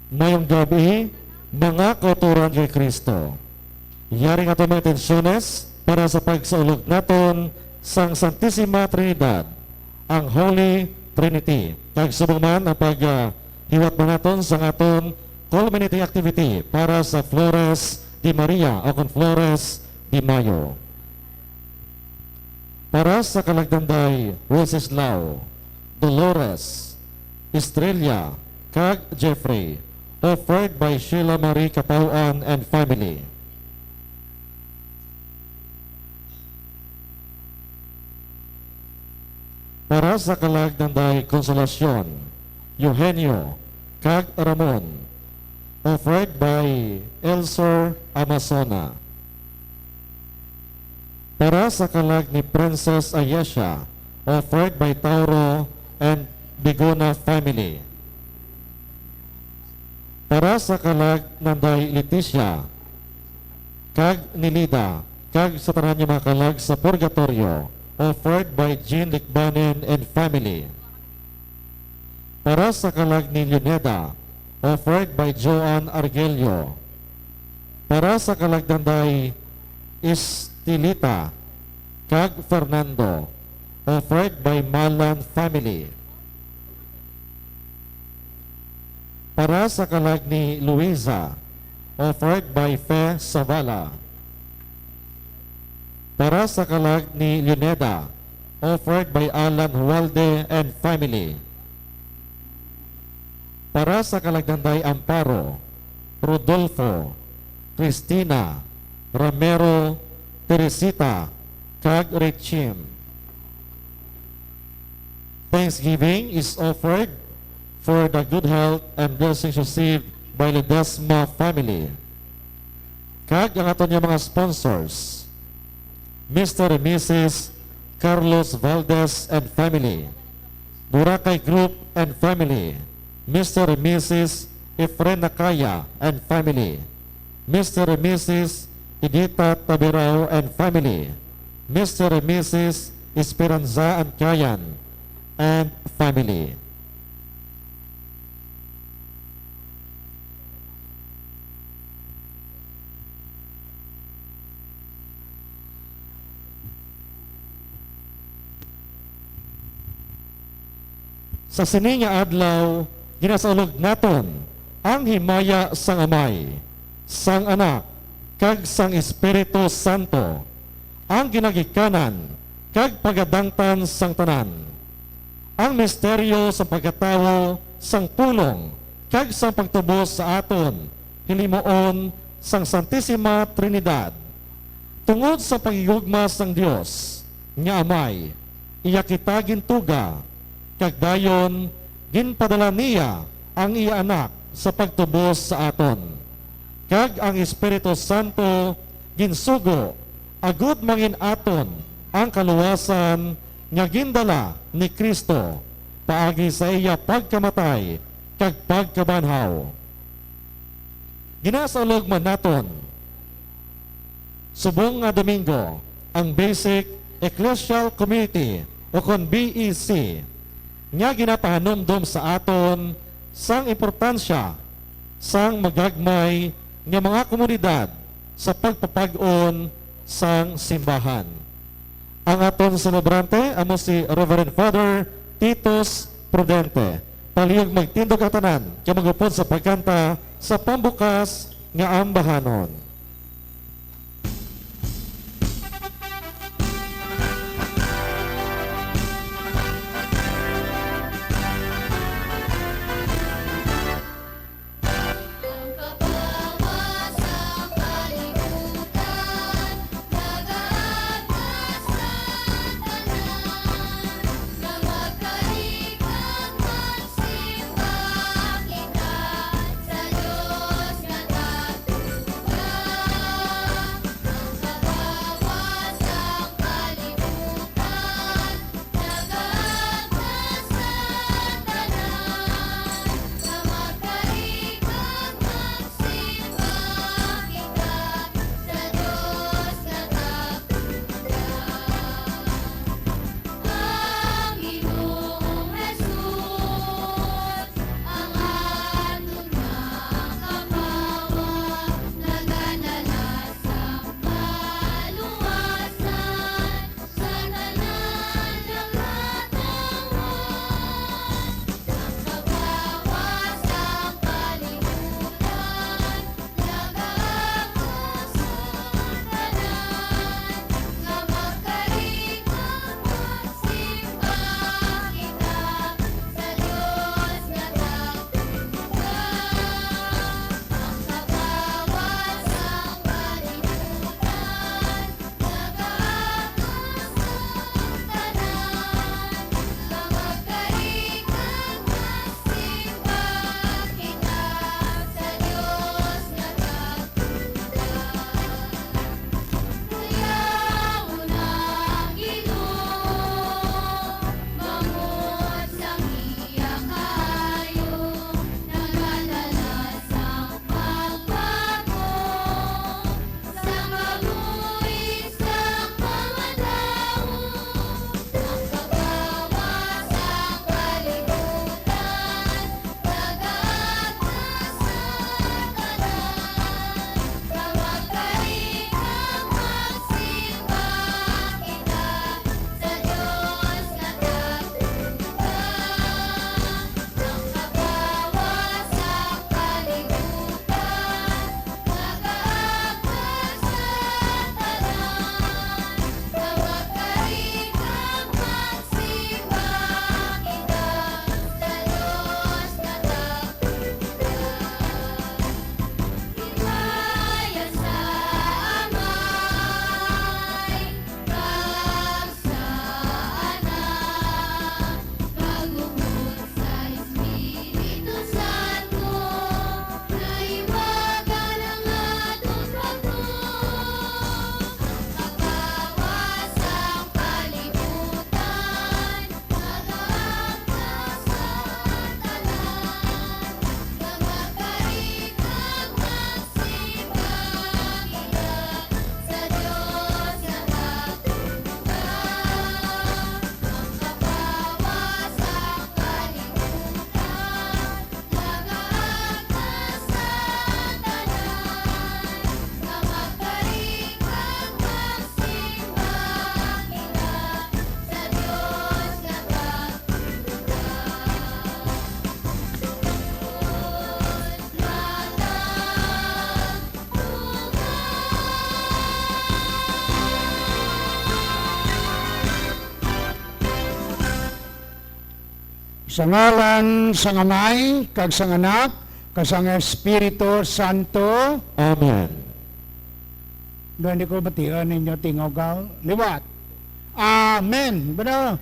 Ngayong gabi, mga kauturan kay Kristo. Yari nga itong mga tensyones para sa pagsaulog naton sang Santissima Trinidad, ang Holy Trinity. Kagsubong man ang paghiwat man naton sa aton culminating activity para sa Flores de Maria o kung Flores de Mayo. Para sa kalagdanday, Wenceslao, Dolores, Estrella, kag Jeffrey, offered by Sheila Marie Capauan and family. Para sa kalagdanday, Konsolasyon, Eugenio, kag Ramon, offered by Elser Amazona. Para sa kalag ni Princess Ayesha, offered by Tauro and Bigona family. Para sa kalag nanday Leticia, kag Nilida, kag sa tanan niya mga kalag sa Purgatorio, offered by Jean Licbanen and family. Para sa kalag ni Luneda, offered by Joan Argelio. Para sa kalag nanday Estilita, kag Fernando, offered by Malan family. Para sa kalag ni Luisa, offered by Fe Savala. Para sa kalag ni Luneda, offered by Alan Hualde and family. Para sa kalagdanday Amparo, Rodolfo, Cristina, Ramero, Teresita, kag Rechim. Thanksgiving is offered for the good health and blessings received by Ledesma family. Kag ang aton niya mga sponsors, Mr. and Mrs. Carlos Valdez and family, Boracay Group and family, Mr. and Mrs. Efren Nakaya and family, Mr. and Mrs. Edita Tabirao and family, Mr. and Mrs. Esperanza Ancayan and family. Sa sini nga adlaw, ginasaulog naton ang himaya sang Amay, sang Anak, kag sang Espiritu Santo, ang ginagikanan kag pagadangtan sang tanan, ang misteryo sa pagkatawo sang pulong kag sang pagtubos sa aton hilimuon sang Santissima Trinidad, tungod sa pagigugma sang Dios nga Amay, iya kita gintuga kag dayon ginpadala niya ang iya anak sa pagtubos sa aton, kag ang Espiritu Santo ginsugo agud mangin aton ang kaluwasan nga gindala ni Kristo paagi sa iya pagkamatay kag pagkabanhaw. Ginasaulog man naton subong nga Domingo ang Basic Ecclesial Community o kon BEC nga ginapahanumdom sa aton sang importansya sang magagmay nga mga komunidad sa pagpapag-on sang simbahan. Ang aton celebrante amo si Reverend Father Titus Prudente. Palihog magtindog ang tanan kaya magupod sa pagkanta sa pambukas nga ambahanon. Sa Diyos na tatugan Sa ngalan sang Amay, kag sang Anak, kag sang Espiritu Santo. Amen. Doon hindi ko batian ninyo tingogaw. Liwat. Amen. Bada.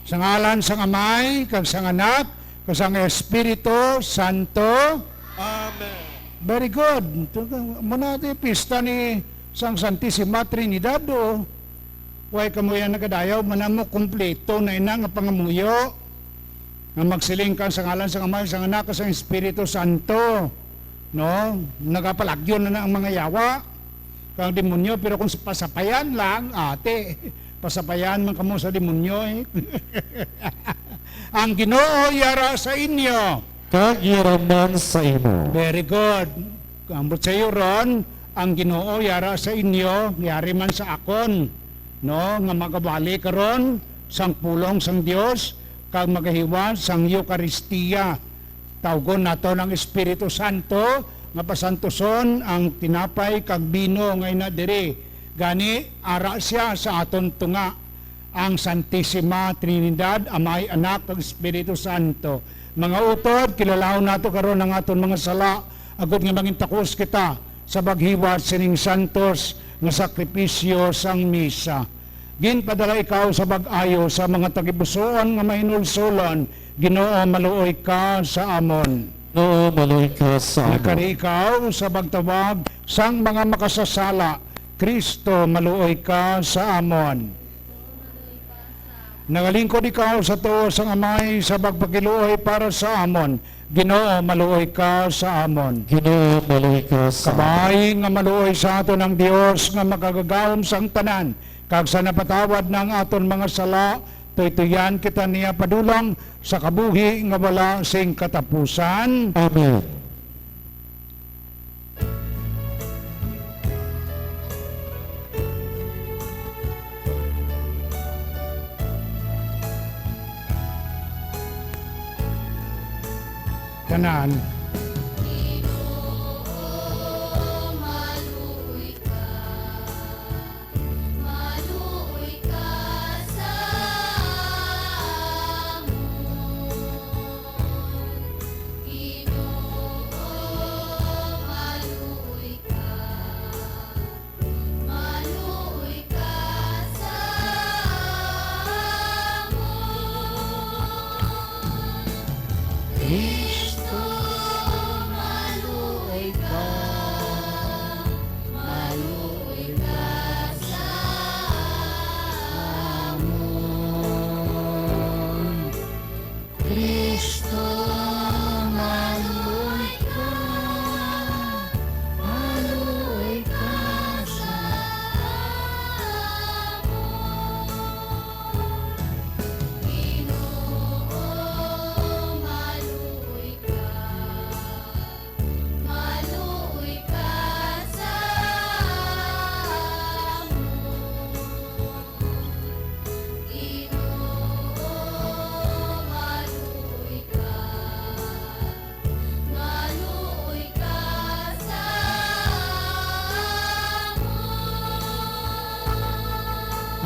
Sa ngalan sang Amay, kag sang Anak, kag sang Espiritu Santo. Amen. Very good. Muna ito pista ni sang Santissima Trinidad o. Way kamuyan nagadayaw, manamo kumpleto na ina nga pangamuyo. Nga magsiling ka sa ngalan sa Amay, sa Anak, sa Espiritu Santo. No? Nagapalagyon na ang mga yawa. Kang demonyo, pero kung pasapayan lang, ate, pasapayan man kamo sa demonyo eh. Ang Ginoo yara sa inyo. Kag yaraman sa imo. Very good. Ambot sa iyo ron, ang Ginoo yara sa inyo, yari man sa akon. No, nga magabali karon sang pulong sang Dios kag magahiwan sang Eucharistia. Tawgon nato ng Espiritu Santo nga pasantoson ang tinapay kag bino nga ina diri. Gani ara siya sa aton tunga ang Santissima Trinidad, Amay, Anak kag Espiritu Santo. Mga utod, kilalahon nato karon ang aton mga sala agud nga mangintakos kita sa baghiwat sining santos nga sakripisyo sang misa. Ginpadala ikaw sa bag-ayo sa mga tagibusoon nga mahinulsolon, Ginoo maluoy ka sa amon. Noo maloy ka sa amo. Nakari ikaw sa bagtawag sang mga makasasala, Kristo maluoy ka sa amon. Nagalingkod ikaw sa tuo sang Amay sa bagpakiluoy para sa amon, Ginoo maluoy ka sa amon. Ginoo maloy ka sa amo. Kabay nga maluoy sa aton ang Dios nga makagagawom sang tanan, kag sa napatawad ng aton mga sala, tuytuyan kita niya padulang sa kabuhi nga wala sing katapusan. Amen. Tanan.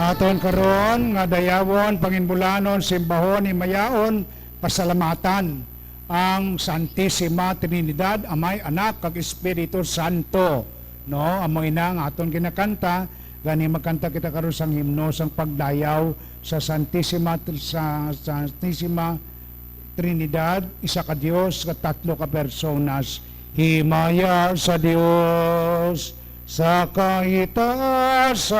Aton karon nga dayawon, panginbulanon, simbahon, imayaon, pasalamatan ang Santissima Trinidad, Amay, Anak, kag Espiritu Santo. No, amoy na nga aton kinakanta, gani magkanta kita karon sang himno sang pagdayaw sa Santissima Trinidad, isa ka Dios, tatlo ka personas. Himaya sa Dios sa kaitaasan.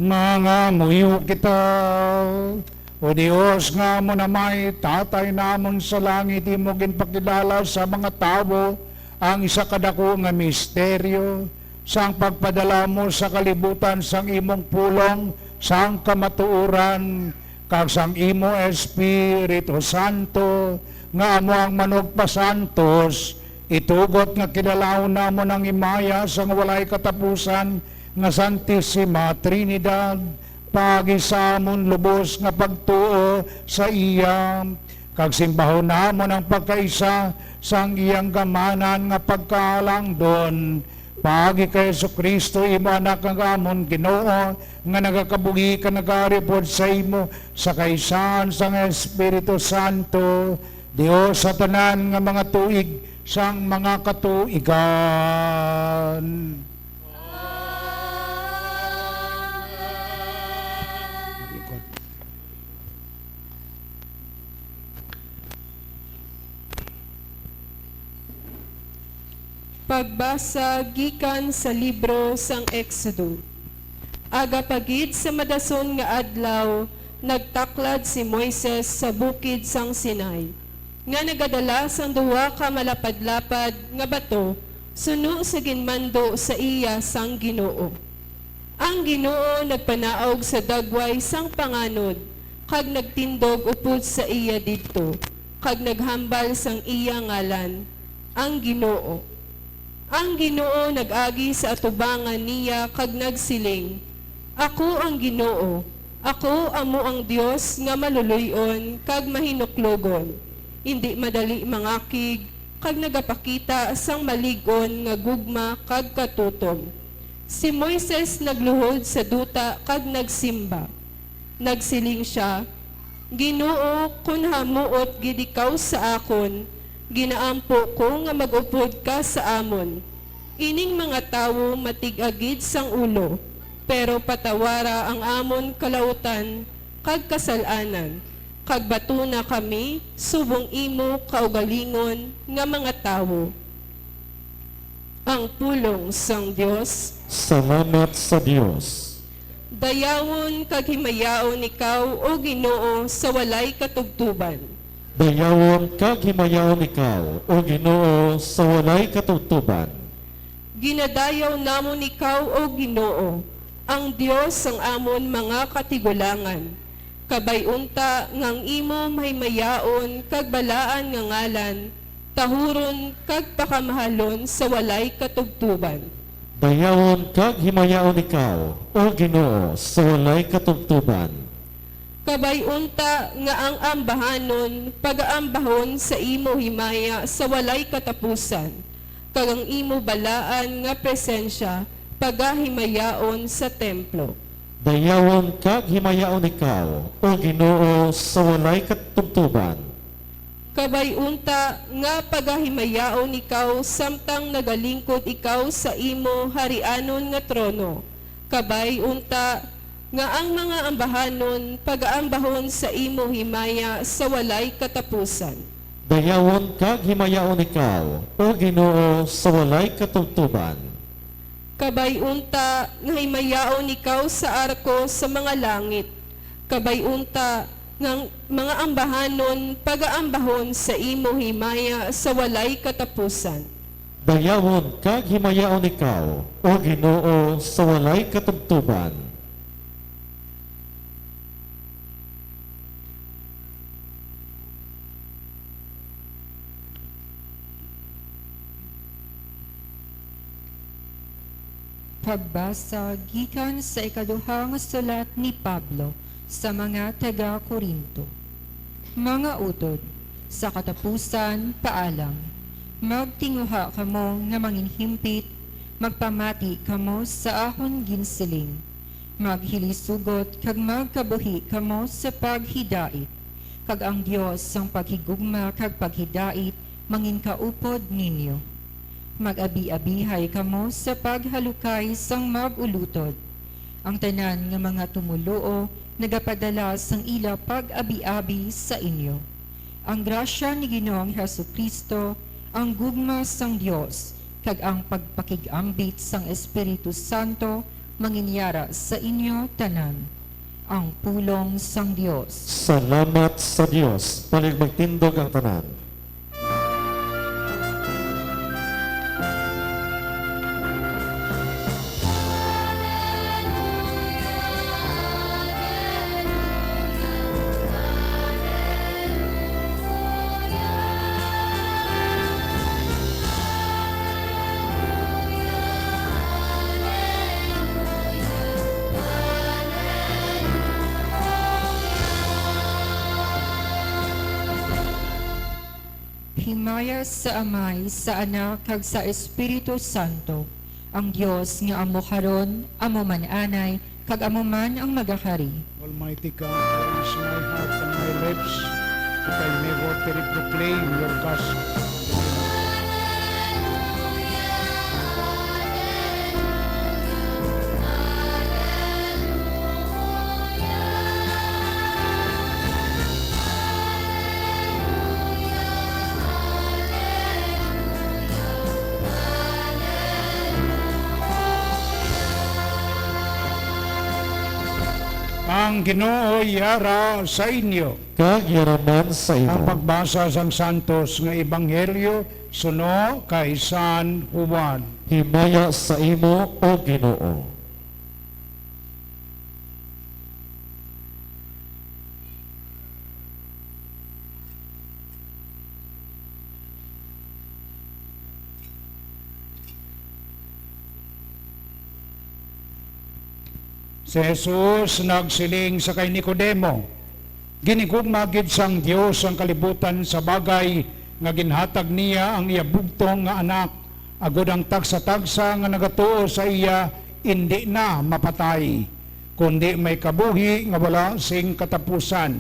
Mga muyo kita, o Diyos nga mo na may tatay namon sa langit, imo ginpakilala sa mga tao ang isa kadako nga misteryo, sang pagpadala mo sa kalibutan sang imong pulong, sang kamatuoran, kag sang imo Espiritu Santo, nga amo ang manugpasantos, itugot nga kinalaon namo ng imaya sang walay katapusan, nga Santissima Trinidad, pagisamon lubos nga pagtuo sa iya, kag simbahon namon ang pagkaisa sang iyang gamanan nga pagkalangdon, pagi kay Jesucristo imo anak nga amon Ginoo, nga nagakabuhi ka nagaripod sa imo sa kaisan sang Espiritu Santo, Dios sa tanan nga mga tuig sang mga katuigan. Pagbasa gikan sa libro sang Exodo. Aga pagid sa madason nga adlaw, nagtaklad si Moises sa bukid sang Sinai, nga nagadala sang duwa ka malapad-lapad nga bato, suno sa ginmando sa iya sang Ginoo. Ang Ginoo nagpanaog sa dagway sang panganod, kag nagtindog upod sa iya didto, kag naghambal sang iya ngalan, ang Ginoo. Ang Ginoo nag-agi sa atubangan niya kag nagsiling, Ako ang Ginoo, ako amo ang Dios nga maluluyon kag mahinuklogon, hindi madali mangakig, kag nagapakita sang maligon nga gugma kag katutom. Si Moises nagluhod sa duta kag nagsimba. Nagsiling siya, Ginoo, kun hamuot gid ikaw sa akon, ginaampo ko nga mag-upod ka sa amon. Ining mga tawo matig-agid sang ulo, pero patawara ang amon kalautan kag kasalanan. Kag bato na kami, subong imo kaugalingon nga mga tawo. Ang pulong sang Dios. Salamat sa Dios. Dayawon kag himayaon ikaw o Ginoo sa walay katugtuban. Dayawon kag himayaon ikaw, o Ginoo, sa walay katugtuban. Ginadayaw namon ikaw o Ginoo, ang Dios ang amon mga katigulangan. Kabay-unta ngang imo mahimayaon kag balaan nga ngalan, tahuron kag pakamahalon sa walay katugtuban. Dayawon kag himayaon ikaw, o Ginoo, sa walay katugtuban. Kabay-unta nga ang ambahanon, pag-aambahon sa imo himaya sa walay katapusan, kag ang imo balaan nga presensya, pagahimayaon sa templo. Dayawon kag himayaon ikaw, o Ginoo, sa walay katugtuban. Kabay-unta nga pagahimayaon ikaw, samtang nagalingkod ikaw sa imo harianon nga trono. Kabay-unta nga ang mga ambahanon pag-aambahon sa imo himaya sa walay katapusan. Dayawon kag himayaon ikaw, o Ginoo, sa walay katugtuban. Kabay-unta nga himayaon ikaw sa arko sa mga langit. Kabay-unta nga mga ambahanon pag-aambahon sa imo himaya sa walay katapusan. Dayawon kag himayaon ikaw, o Ginoo, sa walay katugtuban. Pagbasa gikan sa ikaduhang sulat ni Pablo sa mga taga-Korinto. Mga utod, sa katapusan, paalam. Magtinguha kamo nga manginhimpit, magpamati kamo sa ahon ginsiling. Maghilisugot kag magkabuhi kamo sa paghidait. Kag ang Dios ang paghigugma kag paghidait manginkaupod ninyo. Mag-abi-abihay kamo sa paghalukay sang mag-ulutod. Ang tanan nga mga tumuluo nagapadala sang ila pag-abi-abi sa inyo. Ang grasya ni Ginoong Jesucristo, ang gugma sang Dios, kag ang pagpakigambit sang Espiritu Santo manginyara sa inyo tanan. Ang pulong sang Dios. Salamat sa Dios. Palig magtindog ang tanan. Himaya sa Amay, sa Anak, kag sa Espiritu Santo, ang Dios nga amo karon, amo man anay, kag amo man ang magakari. Almighty God, raise my heart and my lips, that I may worthily proclaim your gospel. Ang Ginoo yara sa inyo. Kag yaraman sa Ang imo. pagbasa sang Santos nga Ebanghelyo suno kay San Juan. Himaya sa imo, O Ginoo. Si Jesus nagsiling sa kay Nicodemo, ginigugma gid sang Dios ang kalibutan sa bagay nga ginhatag niya ang iya bugtong nga anak, agod ang tagsa-tagsa nga nagatuo sa iya indi na mapatay, kundi may kabuhi nga wala sing katapusan.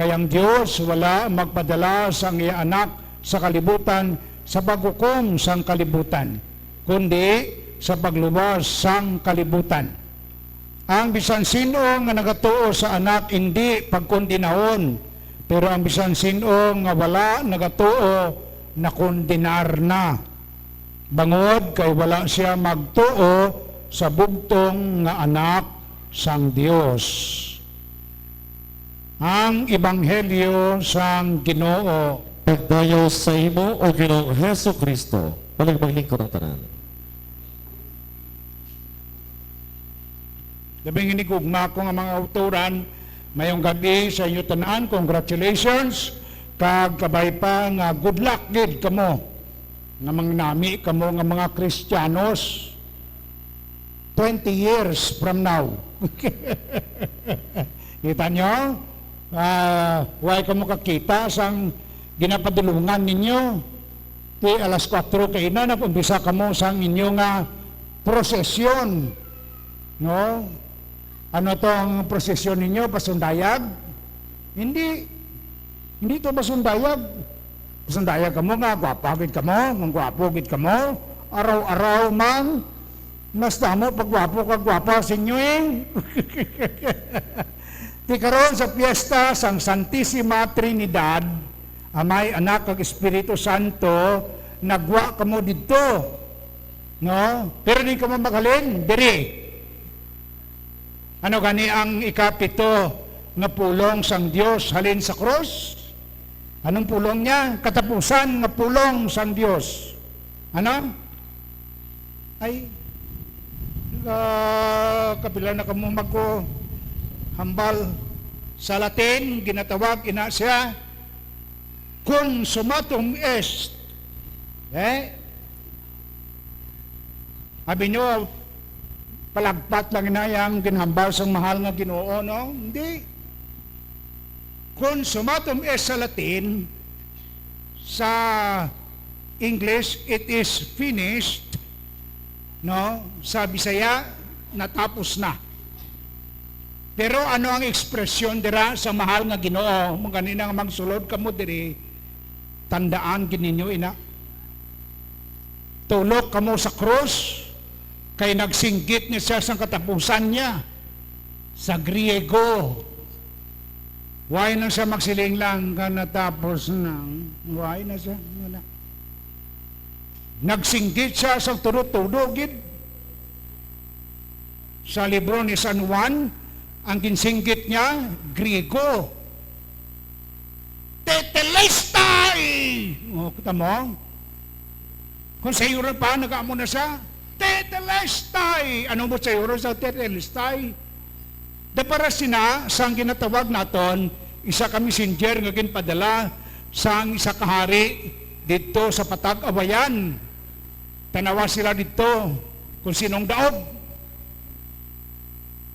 Kayang Dios wala magpadala sang iya anak sa kalibutan sa paghukom sang kalibutan, kundi sa pagluwas sang kalibutan. Ang bisan sino nga nagatuo sa anak hindi pagkondinahon, pero ang bisan sino nga wala nagatuo nakondinar na. Bangod kay wala siya magtuo sa bugtong nga anak sang Dios. Ang Ebanghelyo sang Ginoo. Pagdayo sa imo, O Ginoong Heso Kristo. Palig maglingkod ang tanan. Labing inigugma ko nga mga autoran, mayong gabi sa inyo tanan, congratulations, kag kabay pa nga good luck gid kamo, nga mangnami kamo nga mga Kristiyanos 20 years from now. Kita nyo? Huwag kamo kakita sang ginapadulungan ninyo. Ti alas 4 kayo na, napumpisa kamo sang inyo nga prosesyon. No? Ano to ang prosesyon ninyo? Pasundayag? Hindi. Hindi to pasundayag. Pasundayag kamo nga, gwapagid kamo, gwapogid kamo, araw-araw man, mas tamo pagwapo ka gwapa sa inyo eh. Di karon sa piyesta sang Santissima Trinidad, Amay, Anak, kag Espiritu Santo, nagwa kamo dito. No? Pero di kamo magaling, diri. Ano gani ang ikapito nga pulong sang Dios halin sa cross? Anong pulong niya? Katapusan nga pulong sang Dios. Ano? Ay, kapila na kamo magko hambal sa Latin, ginatawag ina siya consummatum est. Sabi nyo, palagpat lang inayang ginhambal sang mahal nga Ginoo, no? Hindi. Consummatum est sa Latin, sa English, it is finished, no? Sa Bisaya, natapos na. Pero ano ang ekspresyon dira sa mahal nga Ginoo? Mga ganina nga magsulod kamo diri, tandaan gininyo ina. Tulok kamo sa cross, kay nagsinggit niya siya sa katapusan niya. Sa Griego, why na siya magsiling lang ka natapos na? Why na siya? Wala. Nagsinggit siya sa tudod-tudogid. sa libro ni San Juan, ang ginsinggit niya, Griego. Tetelestai! O, kita mo? Kung sa Euro pa, nag-amo na siya, Tetelestai! Ano mo sa Euro sa Tetelestai? Da para sina, sang ginatawag naton, isa ka messenger nga ginpadala sang isa kahari dito sa Patag-Awayan. Tanawa sila dito kung sinong daog.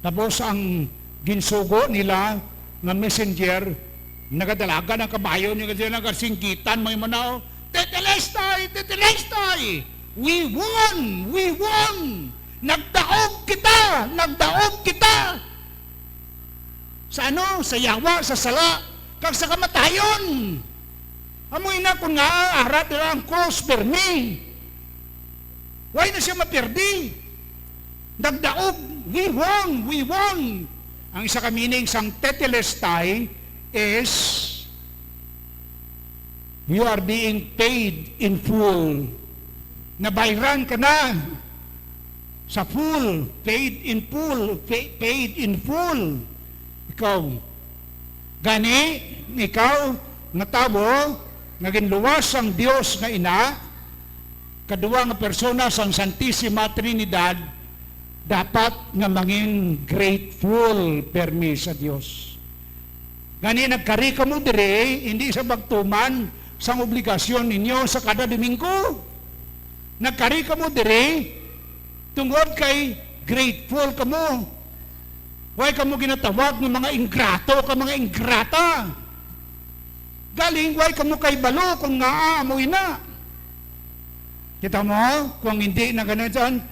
Tapos ang ginsugo nila nga messenger, nagadalaga ng kabayo niya kasi nagasinggitan may manaw, Tetelestai! Tetelestai! We won! We won! Nagdaog kita! Nagdaog kita! Sa ano? Sa yawa, sa sala, kag sa kamatayon. Amoy na kung nga arat nila ang cross per me. Why na siya maperdi? Nagdaog, we won! We won! Ang isa ka meaning sang Tetelestai is you are being paid in full. Nabayran ka na sa full, paid in full, paid in full. Ikaw, gani, ikaw, natabo, naging luwas ang Diyos nga ina, kadua nga persona sang Santissima Trinidad, dapat nga mangin grateful permi sa Diyos. Gani nagkari ka mo dire, hindi sa bagtuman sang obligasyon ninyo sa kada Domingo. Nagkari ka mo dire, tungod kay grateful ka mo. Why ka mo ginatawag ng mga ingrato, ka mga ingrata? Galing, why ka mo kay balo kung nga aamoy na? Kita mo, kung hindi na ganun,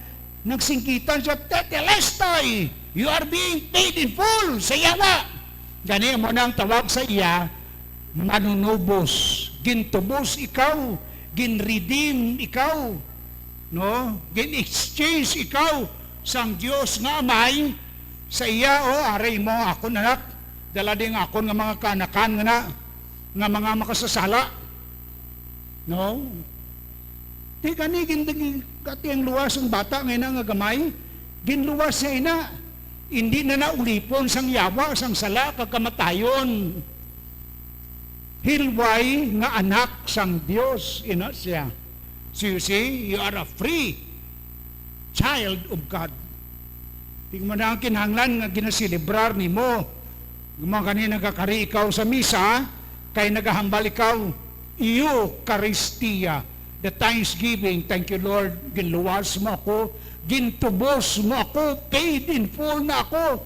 nagsingkitan siya, Tetelestai! You are being paid in full sa yawa. Gani mo nang tawag sa iya, manunubos, gintubos ikaw, ginredeem ikaw, no? Gin-exchange ikaw sang Diyos nga amay sa iya, aray mo ako nanak, dala din ako nga mga kanakan nga mga makasasala, no? Di gani kati ang luwas ang bata ngayon nga gamay, ginluwas niya ina. Hindi na naulipon sang yawa, sang sala, kagkamatayon. Hilway nga anak sang Diyos, ina siya. So you see, you are a free child of God. Tingnan mo na ang kinahanglan nga ginasilibrar ni mo. Mga kanina nagkakari ikaw sa misa, kay nagahambal ikaw, Eucharistia, the thanksgiving, thank you Lord, ginluwas mo ako, gintubos mo ako, paid in full na ako,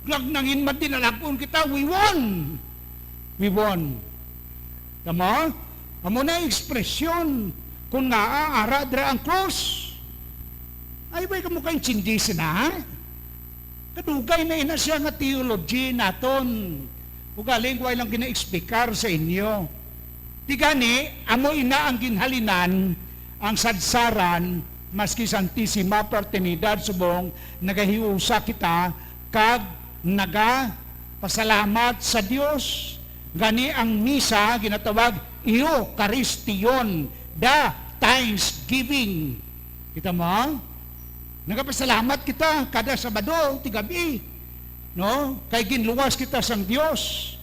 nagnangin madinalagpon kita, we won! We won. Tama? Amo na ekspresyon, kung naaara dra ang cross, ay ba'y kamukha yung chindis na? Kadugay na ina siya nga theology naton, ugaling ko ay lang gina-explikar sa inyo. Di gani, amo ina ang ginhalinan, ang sadsaran, maski Santissima Trinidad subong nagahiusa kita kag nagapasalamat sa Dios. Gani ang misa ginatawag Eucharistion, the thanksgiving. Kita mo? Nagapasalamat kita kada Sabado, tigabi. No? Kay ginluwas kita sang Dios.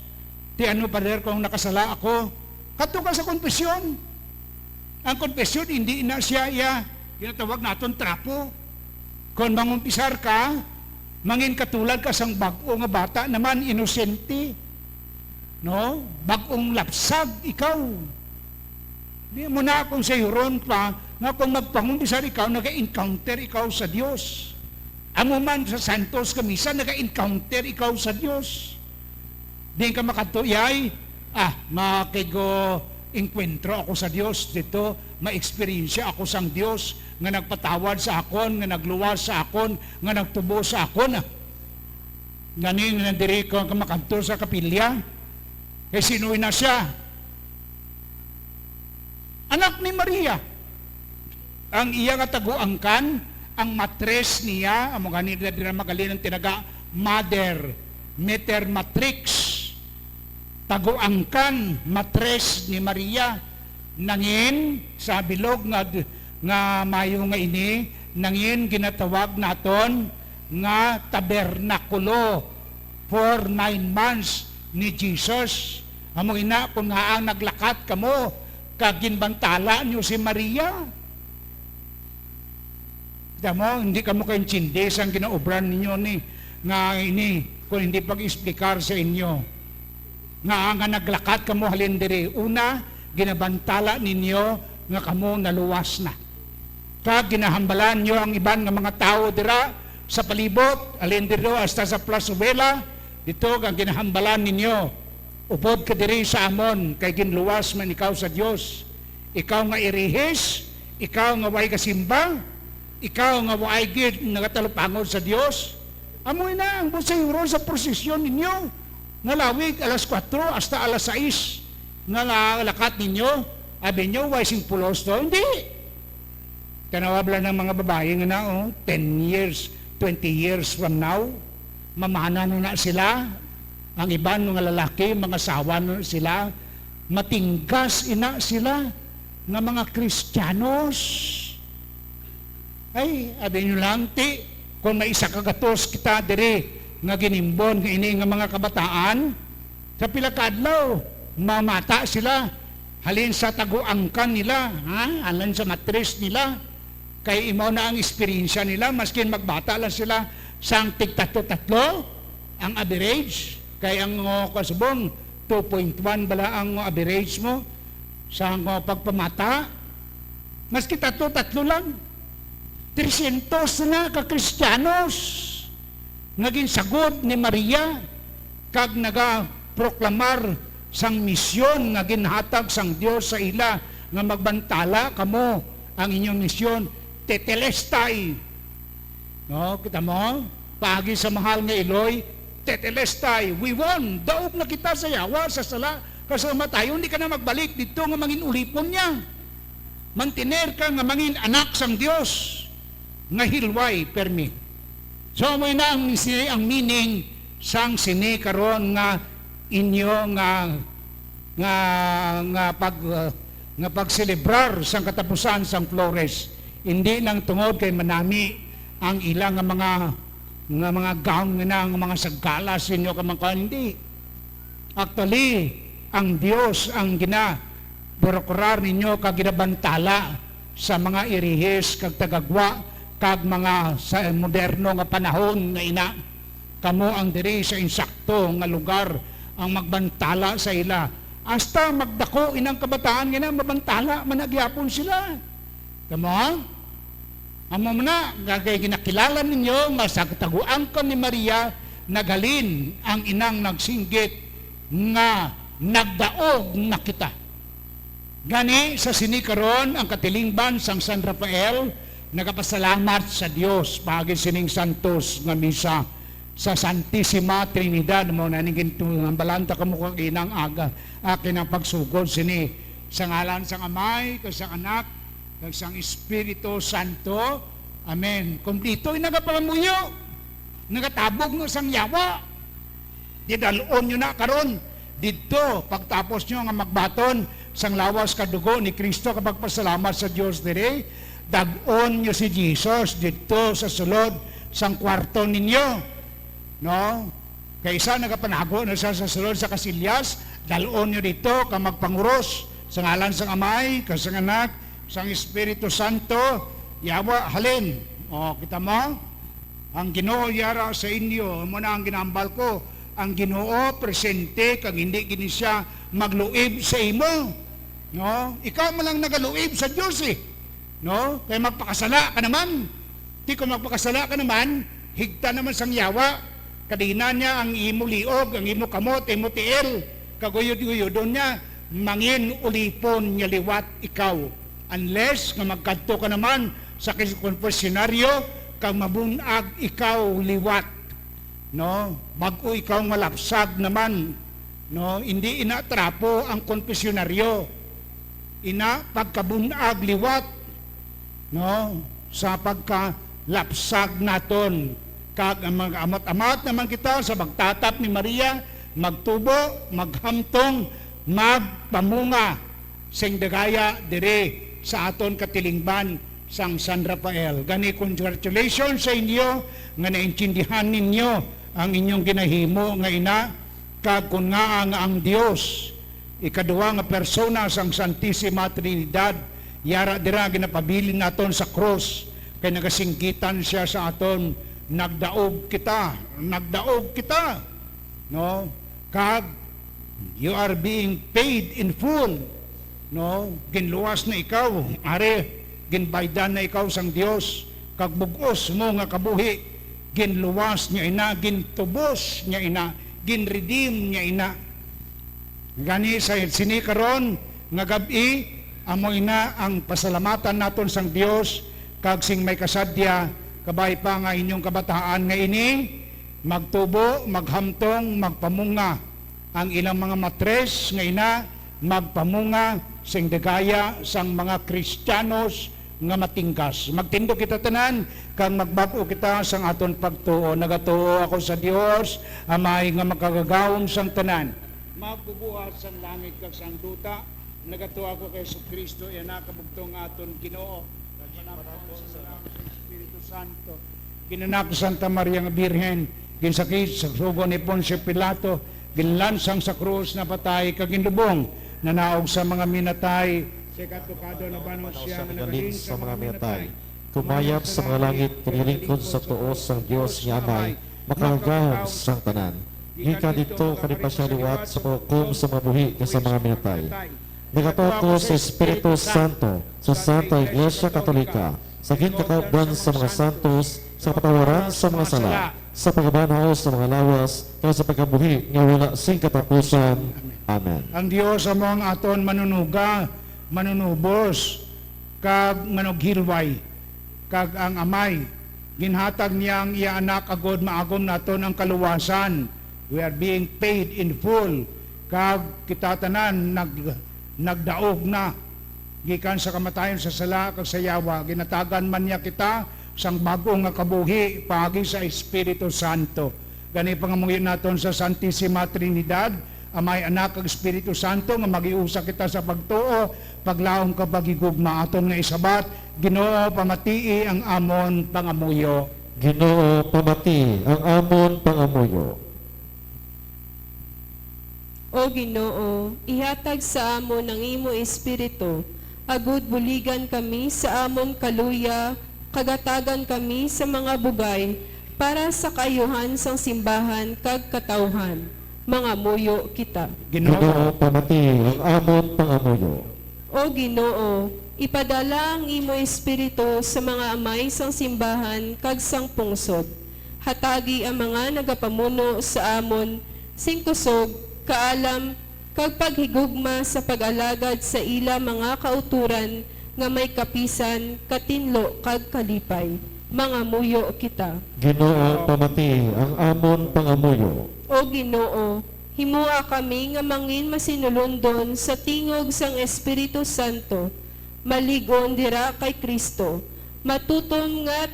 Ti ano pader kung nakasala ako? Kadto ka sa konfesyon. Ang konfesyon hindi na siya ginatawag naton trapo. Kung mangumpisar ka, mangin katulad ka sang bag-o nga bata naman, inosente. No? Bag-ong lapsag, ikaw. Di mo na akong sayuron pa, nga kung magpangumpisar ikaw, nag-encounter ikaw sa Diyos. Amo man sa Santos Kamisa, nag-encounter ikaw sa Diyos. Di ka makatuyay, makigo enkwentro ako sa Diyos dito, ma-experience ako sang Diyos nga nagpatawad sa akon, nga nagluwas sa akon, nga nagtubo sa akon. Ganin na diri ko ang makanto sa kapilya. Sinuwi na siya. Anak ni Maria. Ang iya nga taguangkan, ang matres niya, amo ganito na magaling ng tinaga, mother, meter matrix. Taguangkan, matres ni Maria, nangin sa bilog nga mayo nga ini, nangin ginatawag naton nga tabernakulo for 9 months ni Jesus. Amo ina kung nga ang naglakat kamo kaginbantala niyo si Maria. Mo, hindi kamo kayong tsindis ang ginaobran ninyo ni nga ini kung hindi pag-explicar sa inyo. Nga naglakat kamo halin diri. Una, ginabantala ninyo nga kamo naluwas na. Kag ginahambalan nyo ang iban nga mga tao dira sa palibot, alin dito hasta sa Plazuela, dito ang ginahambalan ninyo. Upod ka diri sa amon, kay ginluwas man ikaw sa Dios. Ikaw nga irihis, ikaw nga way kasimba, ikaw nga way gid nagatalupangod sa Dios. Amoy na ang busayuro sa prosesyon ninyo. Nga lawig alas 4 hasta alas 6 nga lakat ninyo. Abi nyo, way simpulos to. Hindi. Tanawabla ng mga babae nga na, 10 years, 20 years from now, mamana na sila. Ang iban mga lalaki, mga sawa na sila, matinggas ina sila nga mga Kristiyanos. Ay, abi nyo lang, kung may isa kagatos kita diri, nga ginimbon, nga ini nga mga kabataan, sa pilakadlaw, mamata sila, halin sa taguangkan nila, halin sa matris nila, kay imaw na ang eksperyensya nila, maskin magbata lang sila sang tig-tatlo-tatlo ang average, kay ang kasubong 2.1 bala ang average mo sa pagpamata, maski tatlo-tatlo lang 300 na ka-Kristiyanos naging sagot ni Maria kag naga-proklamar sang misyon nga ginhatag sang Dios sa ila nga magbantala kamo ang inyong misyon tetelestai. No, kita mo? Pagi sa mahal nga Eloy, tetelestai. We won. Daog na kita sa yawa, sa sala, kasama tayo, hindi ka na magbalik dito nga mangin ulipon niya. Mantiner ka nga mangin anak sang Dios nga hilway permi. So mo na ang meaning sang sini karon nga inyo nga pagselebrar sang katapusan sang Flores. Hindi nang tungod kay manami ang ilang mga gown nga mga sagkala sa inyo kamangkan. Hindi. Actually, ang Dios ang prokurar ninyo kag ginabantala sa mga irihis kag tagagwa kag mga sa moderno nga panahon nga ina. Kamo ang diri sa insakto nga lugar ang magbantala sa ila. Hasta magdako inang kabataan nga mabantala managyapon sila. Kamo? Amo na, gagay ginakilala ninyo, nga sa kataguan ka ni Maria, nagalin ang inang nagsinggit nga nagdaog na kita. Gani, sa sinikaron, ang katilingban sang San Rafael, nagapasalamat sa Dios, pagi sining santos nga misa sa Santissima Trinidad, mo naningin ang balanta kamukha inang aga, akin ang pagsugod sini, sa ngalan sang Amay, sa Anak, kag sang Espiritu Santo. Amen. Kumplito yung nagapalamuyo. Nagatabog no sang yawa. Didalon nyo na karon. Dito, pagtapos nyo nga magbaton sang lawas kadugo ni Kristo kapag pasalamat sa Diyos dire, dag-on nyo si Jesus dito sa sulod sang kwarto ninyo. No? Kaysa nagapanago na siya sa sulod sa kasilyas, dalon nyo dito ka magpanguros sa ngalan sang Amay, kasang Anak, sang Espiritu Santo, yawa halin. O, kita mo? Ang Ginoo yara sa inyo, muna ang ginambal ko, ang Ginoo presente, kag hindi gini siya magluib sa imo. No? Ikaw man lang nagaluib sa Diyos eh. No? Kaya magpakasala ka naman. Di ko magpakasala ka naman, higta naman sang yawa. Kadina niya ang imo liog, ang imo kamot, imo tiil. Kaguyod-guyodon niya, mangin ulipon niya liwat ikaw. Unless nga magkadto ka naman sa konfesyonaryo kang mabunag ikaw liwat, no? Bago ikaw malapsag naman, no? Hindi inatrapo ang konfesyonaryo. Ina pagkabunag liwat, no? Sa pagkalapsag naton kag ang mga amat-amat naman kita sa pagtatap ni Maria, magtubo, maghamtong, magpamunga sing dagaya dire sa aton katilingban sang San Rafael. Gani congratulations sa inyo nga naintindihan ninyo ang inyong ginahimo nga ina kag kun nga ang Dios ikaduha nga persona sang Santissima Trinidad yara dira ginapabilin naton sa cross kay nagasingkitan siya sa aton nagdaog kita no kag you are being paid in full no ginluwas na ikaw are ginbaydan na ikaw sang Dios kag bugos mo nga kabuhi ginluwas niya ina gintubos niya ina ginredeem niya ina gani sa sini karon nga gabi amo ina ang pasalamatan naton sang Dios kag sing may kasadya kabay pa nga inyong kabataan nga ini magtubo maghamtong magpamunga ang ilang mga matres nga ina magpamunga sing dagaya sang mga Kristiyanos nga matingkas. Magtindo kita tanan kang magbago kita sang aton pagtuo. Nagatuo ako sa Dios amay nga makagagawom sang tanan. Magbubuhat sang langit kag sang duta. Nagatuo ako kay Kristo iya kabugtong aton Ginoo. Kaganapo sa Espiritu Santo. Ginanak Santa Maria nga Birhen ginsakit sa sugo ni Poncio Pilato ginlansang sa krus na patay kag ginlubong nanaog sa mga minatay sa katukado na banong siya Sa nga galing nagaling sa mga minatay, kumayap sa mga langit, pinilingkod sa tuos sang Dios nga Amay, makagahom sang tanan. Gikan dito kanipa siya liwat sa paghukom sa mga buhi sa mga minatay. Nagatoko sa Espiritu Santo, sa Santa Iglesia Katolika, sa gintakauban sa mga santos, sa patawaran sa mga sala, sa pagabanaw sa mga lawas, kaya sa pagkabuhi nga wala sing katapusan. Amen. Ang Dios amo ang aton manunuga, manunubos, kag manughilway, kag ang Amay, ginhatag niyang iya anak agod maagom naton ang kaluwasan. We are being paid in full, kag kita tanan nagdaog na gikan sa kamatayon sa sala kag sa yawa ginatagan man niya kita sang bago nga kabuhi pagi sa Espiritu Santo. Gani pangamuhin naton sa Santissima Trinidad, Amay, Anak kag Espiritu Santo nga magiusa kita sa pagtuo, paglaom ka pagigugma aton nga isabat, Ginoo pamatii ang amon pangamuyo. Ginoo pamati ang amon pangamuyo. O Ginoo, ihatag sa amon ang imo espiritu, agud buligan kami sa amon kaluya, kagatagan kami sa mga bugay, para sa kaayuhan sang simbahan kag katawhan. Mga muyo kita. Ginoo pamati ang amon pangamuyo. O Ginoo, ipadala ang imo espiritu sa mga amay sang simbahan kag sang pungsod. Hatagi ang mga nagapamuno sa amon sing kusog, kaalam kag paghigugma sa pag-alagad sa ila mga kauturan nga may kapisan, katinlo kag kalipay. Mga muyo kita. Ginoo pamati ang amon pangamuyo. O Ginoo, himua kami nga mangin masinulundon sa tingog sang Espiritu Santo, maligon dira kay Kristo, matutom nga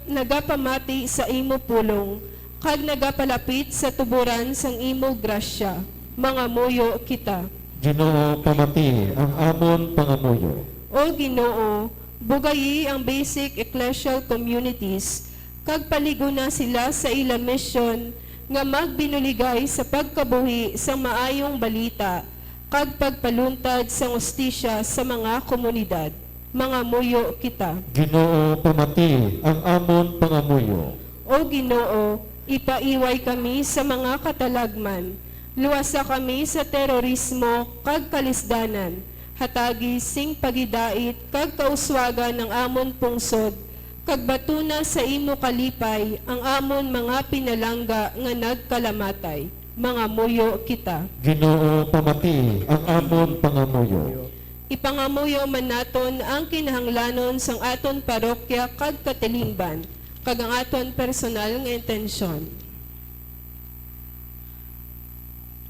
nagapamati sa imo pulong, kag nagapalapit sa tuburan sang imo grasya. Mga muyo kita. Ginoo pamati ang amon pangamuyo. O Ginoo, bugayi ang basic ecclesial communities, kag paligo na sila sa ila mission nga magbinuligay sa pagkabuhi sa maayong balita, kag pagpaluntad sa ustisya sa mga komunidad. Mga muyo kita. Ginoo pamati ang amon pangamuyo. O Ginoo, ipaiway kami sa mga katalagman, luwasa kami sa terorismo kag kalisdanan, hatagi sing pagidait kag kauswagan ng amon pungsod, kag batuna sa imo kalipay ang amon mga pinalangga nga nagkalamatay. Mga muyo kita. Ginoo pamati ang amon pangamuyo. Ipangamuyo man naton ang kinahanglanon sang aton parokya kag katilingban, kag ang aton personal nga intensyon.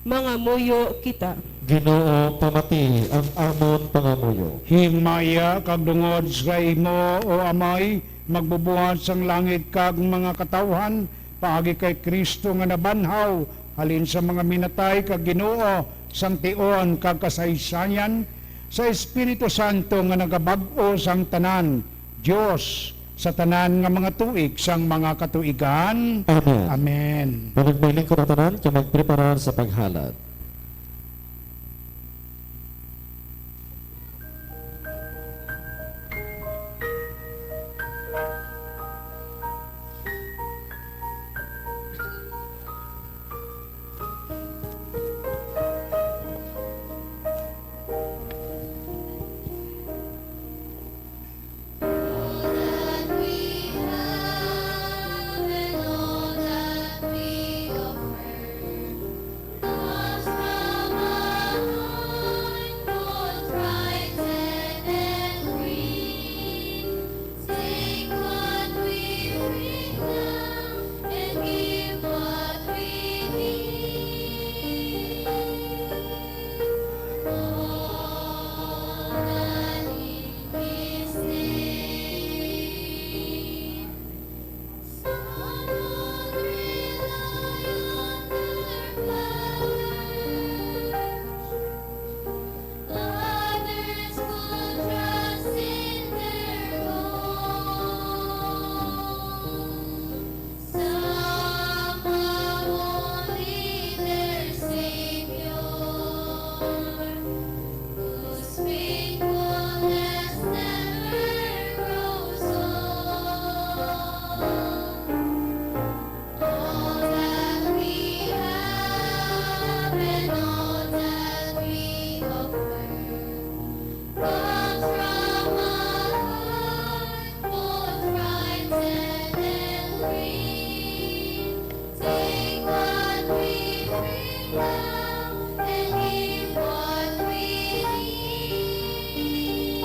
Mga muyo kita. Ginoo pamati ang amon pangamuyo. Himaya kag dungod sa imo o Amay, magbubuhat sang langit kag mga katawhan, paagi kay Kristo nga nabanhaw, halin sa mga minatay kag Ginoo, sang tion kag kasaysayan, sa Espiritu Santo nga nagabag-o sang tanan, Dios sa tanan nga mga tuig sang mga katuigan. Amen. Amen. Panagmailing ko na tanan, kaya magpreparar sa paghalad. That we have and all that we offer comes from a heart both right and free. Take what we bring now and give what we need. All that in His name. Some would rely on their powers, others would trust in their own. Some have only their Savior, whose faithfulness never grows old. All that we have and all that we offer comes from a heart both right and free. Take what we bring now and give what we need.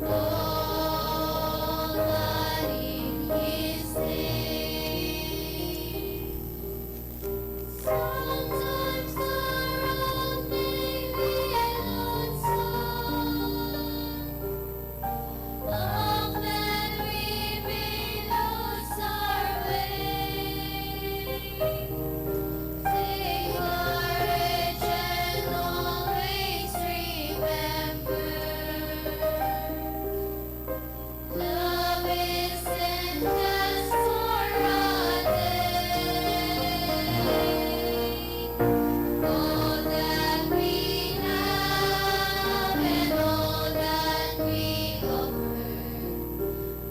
All that in His name. Sometimes the road may be lonesome. Often we may lose our way. Take courage and always remember, love isn't just for a day. All that we have and all that we offer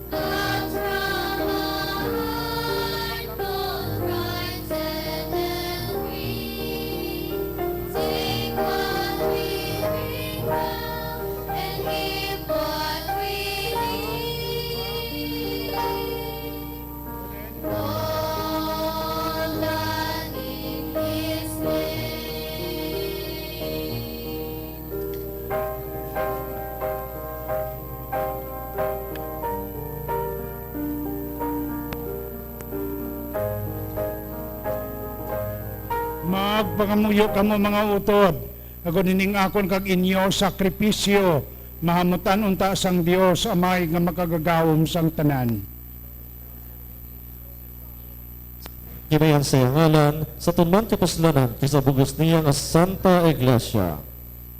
comes from a heart both right and free. Take what we bring now and give what we need. All that in His name. Magpangamuyo kamo mga utod, ako nining akon kag inyo sakripisyo, mahamutan unta sang Dios amay nga makagagawom sang tanan. Ginayan sa iyang ngalan, sa tunman kapuslanan, kisa bugos niya nga Santa Iglesia.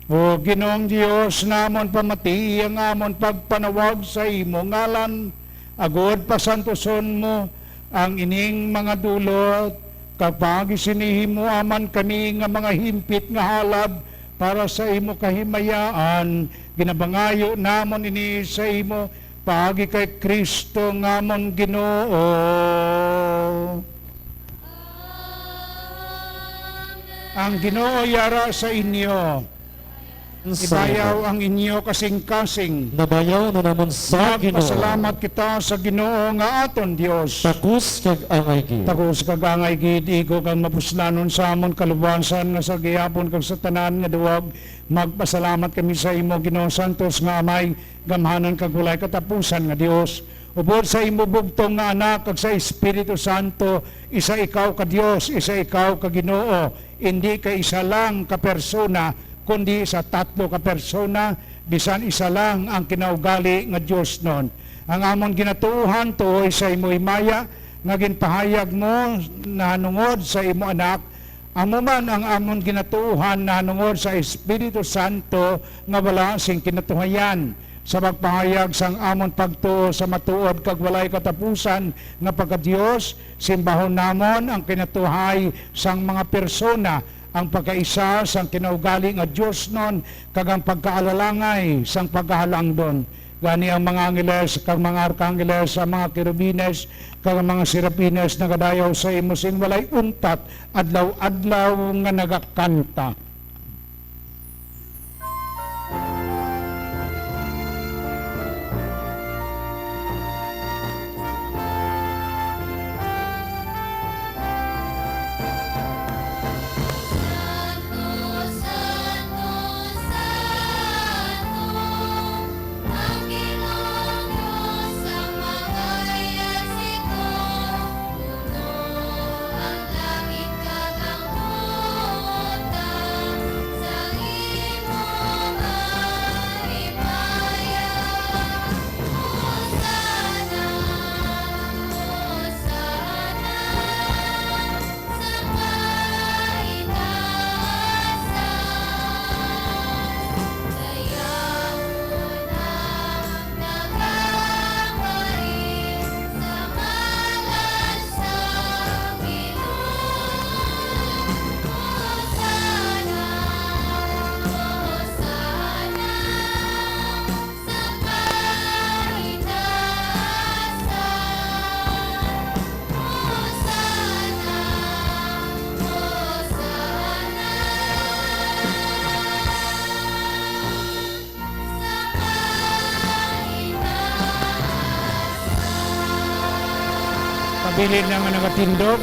O Ginoong Dios namon pamati ang amon pagpanawag sa imo ngalan, agod pasantoson mo ang ining mga dulot, kapag isinihimo aman kami nga mga himpit nga halab para sa imo kahimayaan, ginabangayo namon ini sa imo pagi kay Kristo ngamon Ginoo. Ang Ginoo yara sa inyo, ibayaw ang inyo kasing-kasing. Nabayaw na naman sa Ginoo. Magpasalamat kita sa Ginoo nga aton Dios. Takus kag angay gid. Takos kag angay gid igo kang mapuslanon sa amon kaluwasan nga sa gihapon kag sa tanan nga duwag. Magpasalamat kami sa imo Ginoo Santos nga amay gamhanan kag walay katapusan nga Dios. Ubod sa imo bugtong nga anak kag sa Espiritu Santo, isa ikaw ka Dios, isa ikaw ka Ginoo. Hindi ka isa lang ka persona, kundi sa tatlo ka persona, bisan isa lang ang kinaugali nga Dios nun. Ang amon ginatuuhan tuoy sa imo himaya, nga ginpahayag mo nahanungod sa imo anak, amo man ang amon ginatuuhan nahanungod sa Espiritu Santo nga wala sing kinatuhayan. sa pagpahayag sang amon pagtuo sa matuod kag walay katapusan nga pagka-Dios, simbahon namon ang kinatuhay sang mga persona, ang pagkaisa sang kinaugali nga Dios non kag ang pagkaalalangay sang pagkahalangdon. Gani ang mga angeles kag mga arkangeles, ang mga kerubines kag ang mga serapines nagadayaw sa imo sing walay untat adlaw-adlaw nga nagakanta. Santo, Santo, Santo, ang Ginoong Diyos ang makayasiko. Puno ang langit kag ang lupa, sa imo mahimaya. Hosana, Hosana, sa kaitaasan. Dayaon ang nagangari sa ngalan sa Ginoo. Hosana, Hosana, sa kaitaasan. Pabilin nga nagatindog,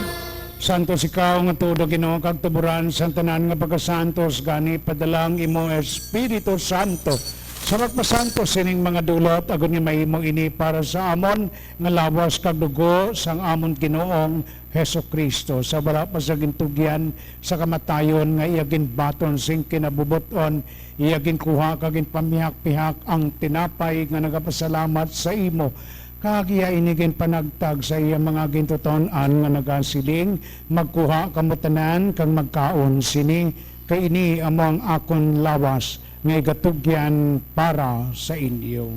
santos ikaw nga tudo Ginoo kag tuburan sa tanan nga pagkasantos gani padalang imo Espiritu Santo. Sa magpasantos sining mga dulot agon nga mahimo ini para sa amon nga lawas kag dugo sang amon Ginoong Hesukristo. Sa wala pa sa gintugyan sa kamatayon nga iyagin baton sing kinabubuton, iyagin kuha kag pamihak-pihak ang tinapay nga nagapasalamat sa imo. Kagiya inigin panagtag sa iya mga gintuton-an nga nagasiling, magkuha kamutanan kang magkaon sini, kay ini among akon lawas, nga igatugyan para sa inyo.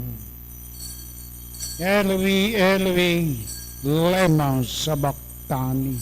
Eloi, Eloi, lema sabachthani.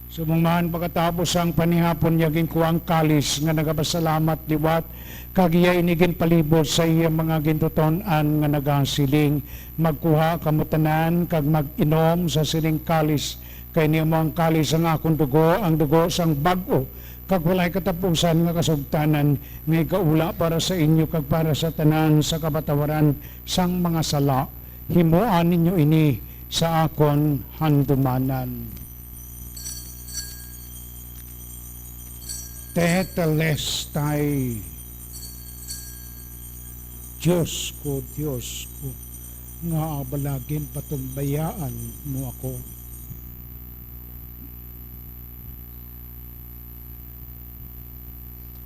Sumungmahan pagkatapos ang panihapon yaging kuwang kalis nga nagapasalamat liwat kagiya inigin palibot sa iya mga gintuton-an nga nagasiling magkuha kamutanan kag mag-inom sa sining kalis kay niya mo ang kalis ang akong dugo, ang dugo sang bag-o kag walay katapusan nga kasugtanan nga ikaula para sa inyo kag para sa tanan sa kapatawaran sang mga sala. Himuan ninyo ini sa akon handumanan. Tetelestai, Diyos ko, nga abalagin patumbayaan mo ako.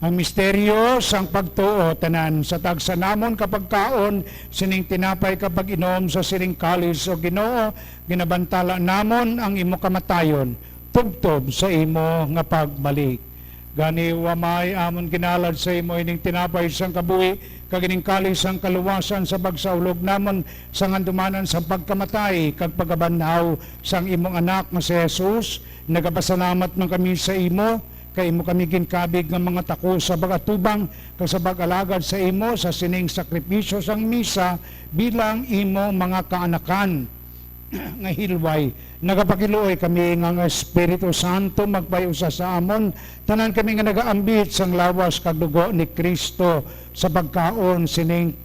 Ang misteryo sang pagtuo tanan sa tagsanamon kapag kaon sining tinapay kapag inom sa sining kalis o Ginoo ginabantala namon ang imo kamatayon tubtob sa imo nga pagbalik. Gani wamay amon ginalad sa imo ining tinapay sang kabuhi kag ining kalis sang kaluwasan sa pagsaulog namon sang andumanan sa pagkamatay kag pagabanhaw sang imong anak nga si Jesus. Nagapasalamat man kami sa imo kay imo kami ginkabig nga mga tako sa bagatubang kag sa pag-alagad sa imo sa sining sakripisyo sang misa bilang imo mga kaanakan nga hilway. Nagapakiluoy kami nga Espiritu Santo magpayusa sa amon tanan kami nga nagaambit sang lawas kag dugo ni Kristo sa pagkaon sining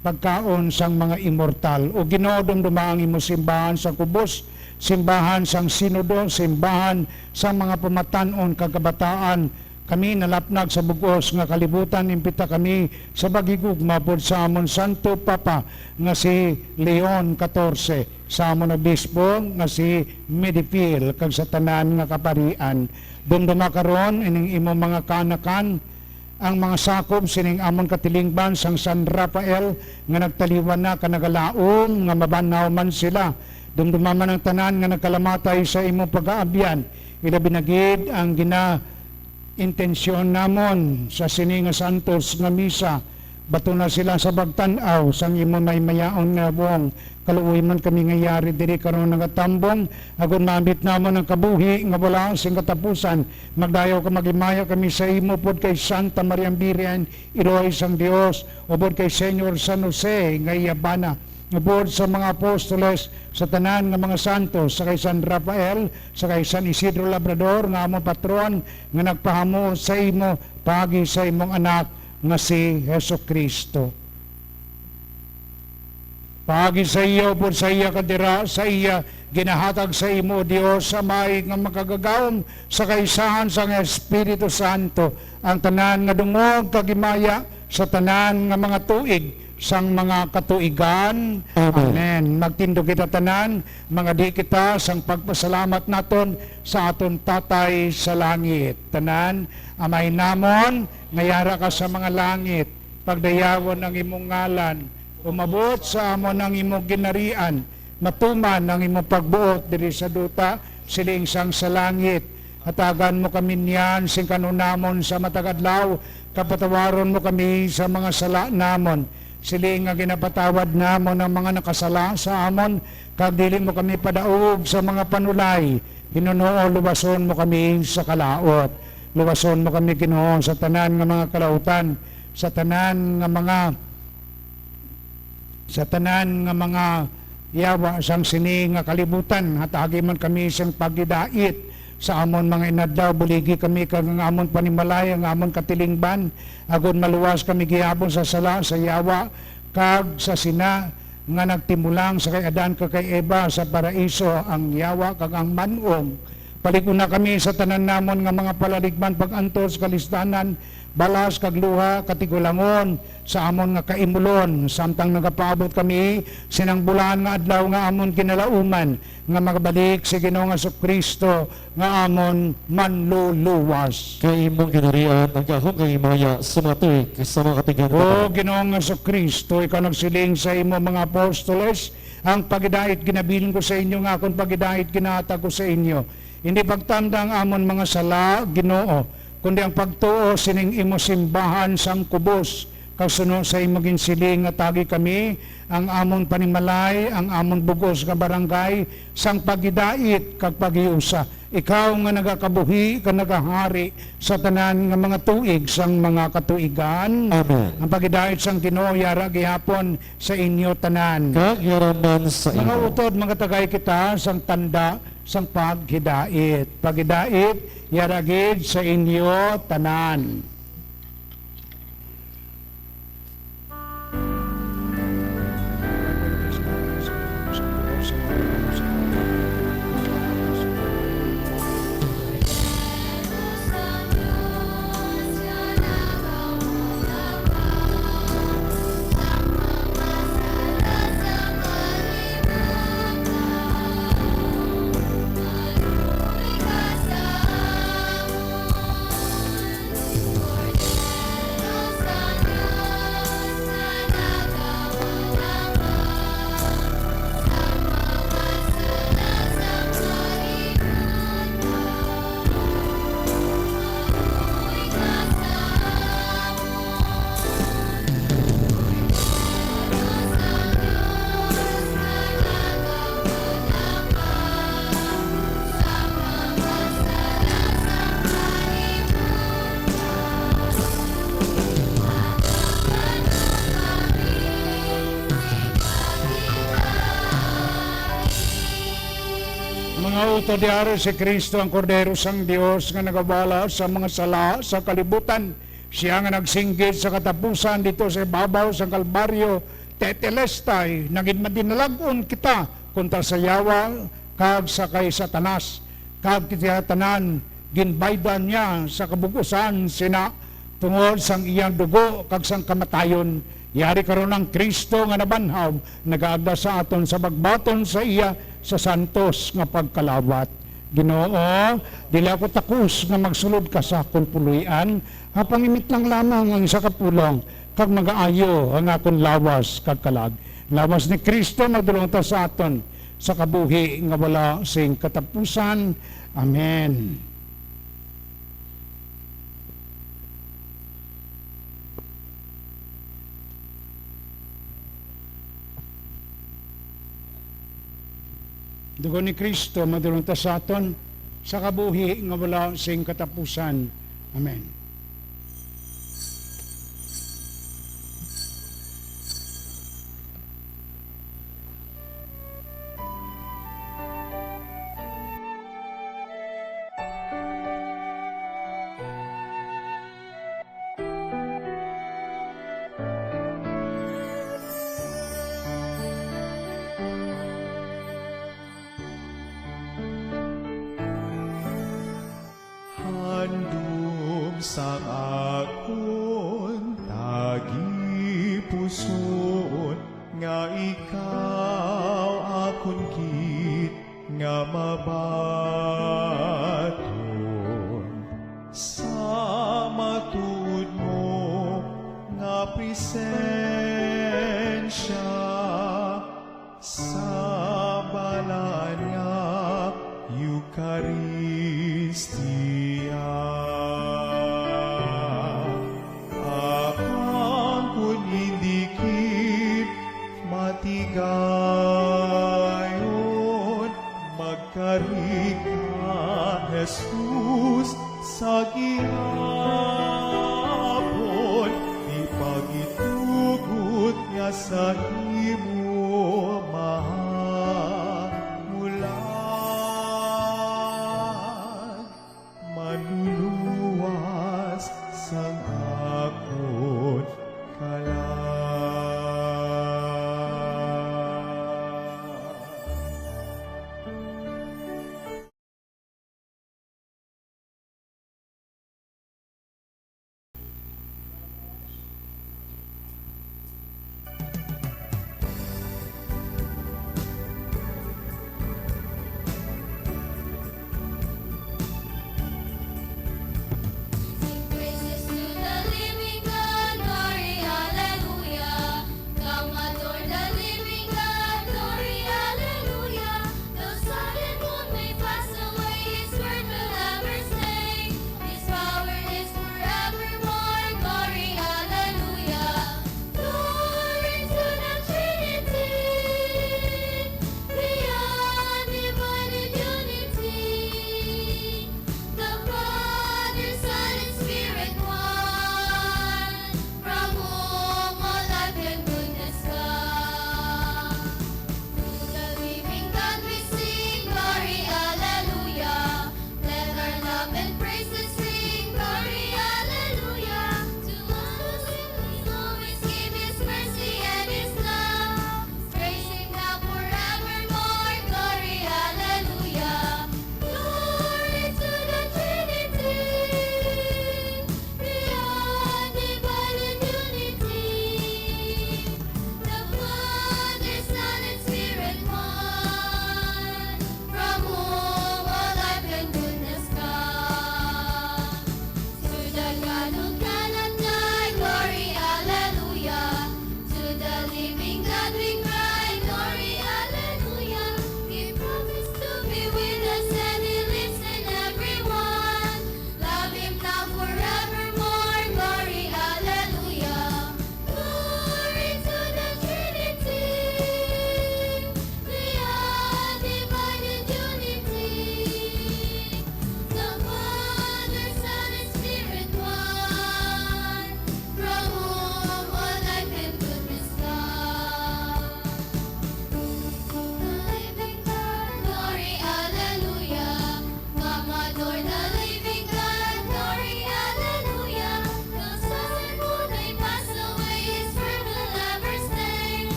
pagkaon sang mga immortal. O Ginoo dumduma ang imo simbahan sa kubos, simbahan sang sinodo, simbahan sang mga pamatanon kag kabataan. Kami nalapnag sa bugos nga kalibutan, impita kami sa bagigugma pod sa amon Santo Papa nga si Leon XIV, sa amon obispo nga si Medipil kag sa tanan nga kaparian. Dumduma karon ining imo mga kanakan ang mga sakob sining amon katilingban sang San Rafael nga nagtaliwan na kanagalaom nga mabanaw man sila. Dumduma man ang tanan nga nagkalamatay sa imo pag-aabyan. Ilabi na gid ang intensyon namon sa sininga santos nga misa, bato na sila sa bagtanaw sang imo may mayaon nga buong kaluoy man kami ngayari diri karon nga tambong agon mamit namon ang kabuhi nga wala sing katapusan, magdayaw ka magimaya kami sa imo pod kay Santa Maria Virgen Iroy sang Dios, ubod kay Senyor San Jose nga iyabana, ubod sa mga apostoles, sa tanan nga mga santos, sa kay San Rafael, sa kay San Isidro Labrador nga among patron nga nagpahamo sa imo pagi sa imong anak nga si Hesus Kristo. Pagi sa iyo po sa iya kadira, sa iya ginahatag sa imo Dios sa may nga makagagawom sa kaisahan sa Espiritu Santo ang tanan nga dungog kagimaya sa tanan nga mga tuig sang mga katuigan. Amen. Magtindo kita tanan, mga di kita sang pagpasalamat naton sa aton Tatay sa langit. Tanan, amay namon, ngayara ka sa mga langit, pagdayawon ang imong ngalan, umabot sa amon ang imong ginarian, matuman ang imong pagbuot diri sa duta, siling sang sa langit. Hatagan mo kami niyan, sing kanunamon sa matagadlaw, kapatawaron mo kami sa mga sala namon, siling nga ginapatawad namon ang mga nakasala sa amon, kag dili mo kami padaog sa mga panulay, Ginoo luwason mo kami sa kalaot, luwason mo kami Ginoo sa tanan nga mga kalautan, sa tanan nga mga yawa sang sini nga kalibutan, hatagi man kami sang pagidait sa amon mga inadlaw, buligi kami kag ang amon panimalay, ang amon katilingban, agon maluwas kami gihapon sa sala, sa yawa, kag sa sina nga nagtimulang sa kay Adan kag kay Eva sa paraiso, ang yawa kag ang manong. Paliguna kami sa tanan namon nga mga palaligman pag-antos kalistanan, balas kag luha katigulangon sa amon nga kaimulon, samtang nagapaabot kami sinang bulan nga adlaw nga amon kinalauman nga magabalik si Ginoong Jesucristo nga amon manluluwas. Kay imong ginarian ang kahong kay imaya sumatuig sa mga katigan O Ginoong Jesucristo, ikaw nagsiling sa imo mga apostoles, ang pagidait ginabilin ko sa inyo nga akong pagidait ginatag ko sa inyo. Hindi pagtanda ang amon mga sala, Ginoo, kundi ang pagtuo sining imo simbahan sang kubos, kasunod sa imo ginsiling nga tagi kami, ang amon panimalay, ang amon bugos nga barangay, sang pagidait kag pagiusa. Ikaw nga nagakabuhi, ka nagahari sa tanan nga mga tuig sang mga katuigan. Amen. Ang pagidait sang Ginoo yara gihapon sa inyo tanan. Kag yaraman sa Mga imo. utod, mga tagay kita sang tanda sang paghidait. Paghidait, yaragid sa inyo tanan. Mga utod diari si Kristo ang kordero sang Dios nga nagabala sa mga sala sa kalibutan. Siya nga nagsinggit sa katapusan dito sa ibabaw sa Kalbaryo, tetelestay, naging madinalagon kita kontra sa yawa kag sa kay Satanas. Kag kita tanan ginbaydan niya sa kabugusan sina tungod sang iyang dugo kag sang kamatayon. Yari karon ang Kristo nga nabanhaw, nagaagda sa aton sa bagbaton sa iya sa santos nga pagkalawat. Ginoo, dili ako takus nga magsulod ka sa akong puluyan, hapangimit lang lamang ang isa ka pulong, kag magaayo ang akong lawas kag kalag. Lawas ni Kristo magdulong ta sa aton sa kabuhi nga wala sing katapusan. Amen. Dugo ni Kristo madulong ta sa aton sa kabuhi nga wala sing katapusan. Amen. Handom sang akon tagi puson nga ikaw akon gid nga mabaton sa matuod mo nga presensya sa balaan nga Eucharistia. Akang kun indikit matigayon, magkarig ka, Jesus, sa gihapon, di pagitugot nga sa imo mahamulan, manuluwas sang akon kalan.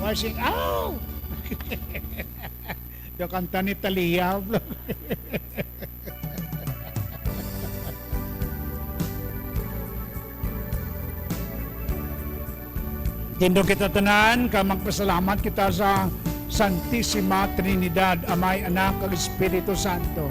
Sing, ow! Yung kanta ni Talia. Tindo kita tanan, ka magpasalamat kita sa Santissima Trinidad, Amay, Anak, ag Espiritu Santo.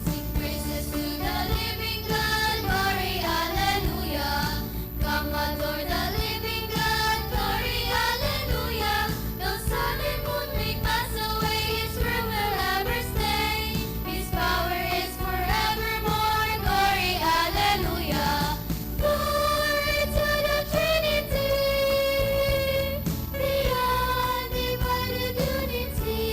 Sing praises to the living God, glory, hallelujah. Come adore the living God, glory, hallelujah. Though sun and moon may pass away, His word will ever stay. His power is forevermore, glory, hallelujah. Glory to the Trinity, the undivided unity.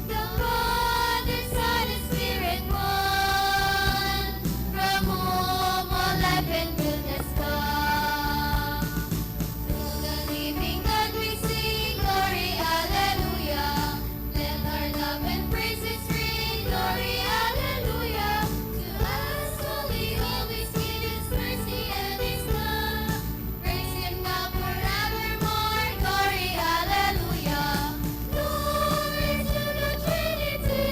The Father, Son, and Spirit one, from whom all life and goodness come. To the living God we sing, glory, hallelujah. Let our love and praises ring, glory, hallelujah. To us holy, always give His mercy and His love. Praise Him now forevermore, glory, hallelujah. Glory to the Trinity,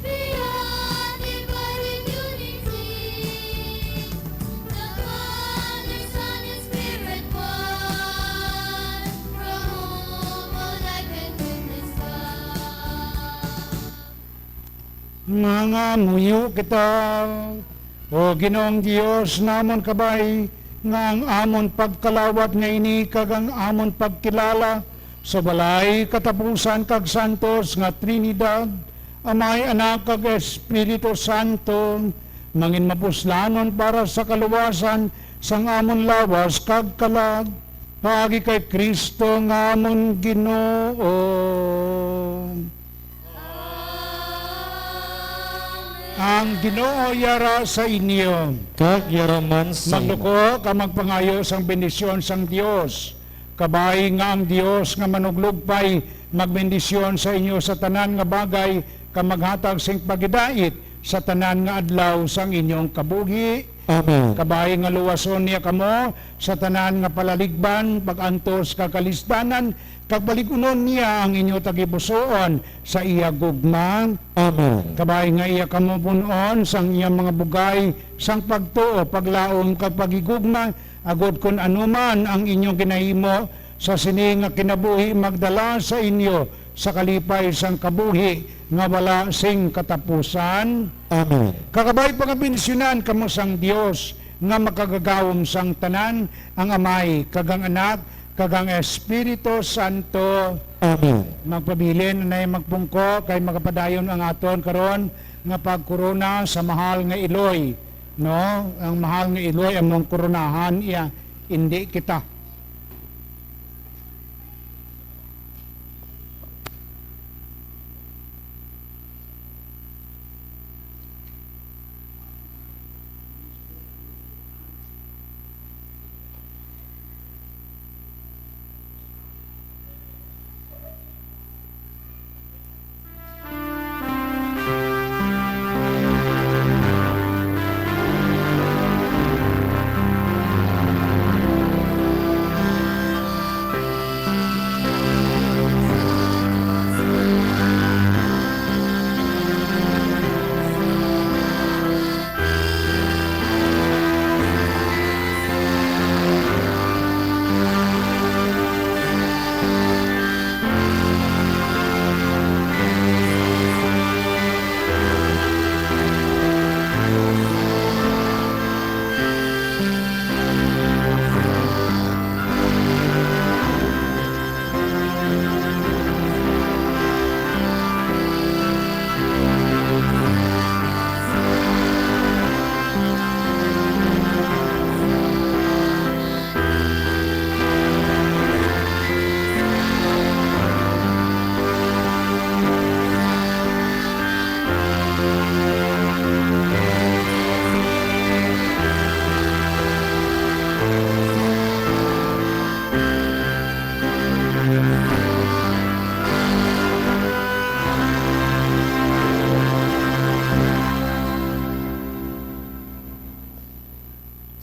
the undivided unity. The Father, Son, and Spirit one, from whom all life and goodness come. Mga muyo kita, o Ginoong Dios namon kabay, nga ang amon pagkalawat nga ini kag ang amon pagkilala sa balay katapusan kag santos nga Trinidad, Amay, Anak, kag Espiritu Santo, mangin mapuslanon para sa kaluwasan sang amon lawas kag kalag, pagi kay Kristo nga amon Ginoo. Ang Ginoo yara sa inyo. Kag yaraman sa imo. Magluko ka magpangayo sang bendisyon sang Dios. Kabay nga ang Dios nga manuglugpay magbendisyon sa inyo sa tanan nga bagay ka maghatag sing pagidait sa tanan nga adlaw sang inyong kabuhi. Amen. Kabay nga luwason niya kamo sa tanan nga palaligban pagantos ka kalisdanan kag baligunon niya ang inyo tagipusoon sa iya gugma. Amen. Kabay nga iya kamo punon sang iyang mga bugay sang pagtuo paglaom kag pagigugma agod kun anuman ang inyong ginahimo sa sini nga kinabuhi magdala sa inyo sa kalipay sang kabuhi nga wala sing katapusan. Amen. Kakabay pangabensyonan kamo sang Dios nga makagagawom sang tanan ang Amay kag ang Anak kag ang Espiritu Santo. Amen. Magpabilin na magpungko kay magapadayon ang aton karon nga pagkorona sa mahal nga Iloy, no? Ang mahal nga Iloy among koronahan iya hindi kita.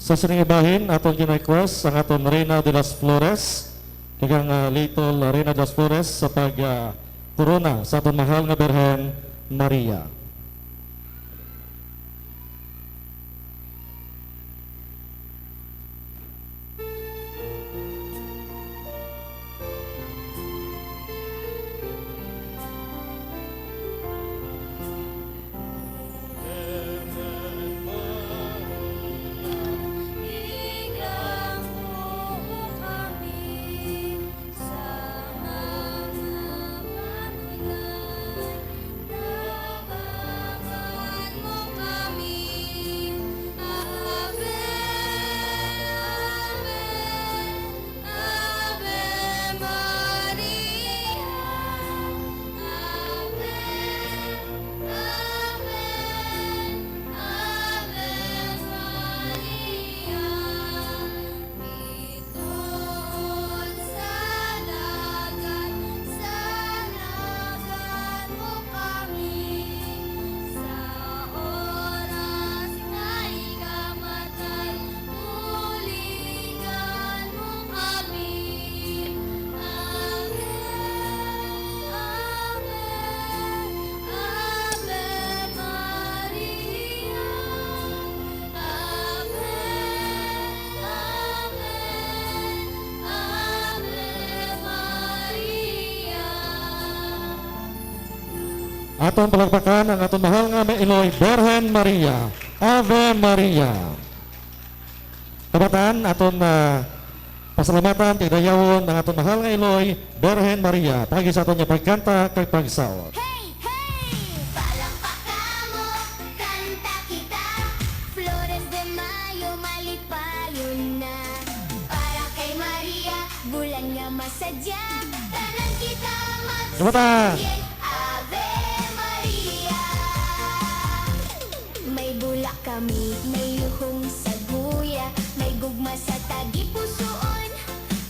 Sa siningibahin, aton gina-request ang aton Reina de las Flores, kagang Little Reina de las Flores sa pag-corona sa aton mahal nga Birhen Maria. Biglang buo kami sa mga panulan. Tabangan mo kami, Ave, Ave, Ave Maria. Ave, Ave, Ave Maria. Bituon sa dagat mo kami. Sa oras na ikamatay, hulingan mo kami. Ave, Ave, Ave Maria. Ave, Ave, Ave Maria. Aton palakpakan ang aton mahal nga Mailoy Birhen Maria. Ave Maria. Kabataan, aton pasalamatan, tigdayawon ang aton mahal nga Iloy Birhen Maria. Pagi sa aton niya pagkanta kay pagsawot. Hey, hey! Palakpakan mo, kanta kita. Flores de Mayo, malipayo na. Para kay Maria, bulan nga masadya. Tanan kita Kabataan! Ave Maria. May bulak kami, may luhong sa guya, may gugma sa tagipusoon,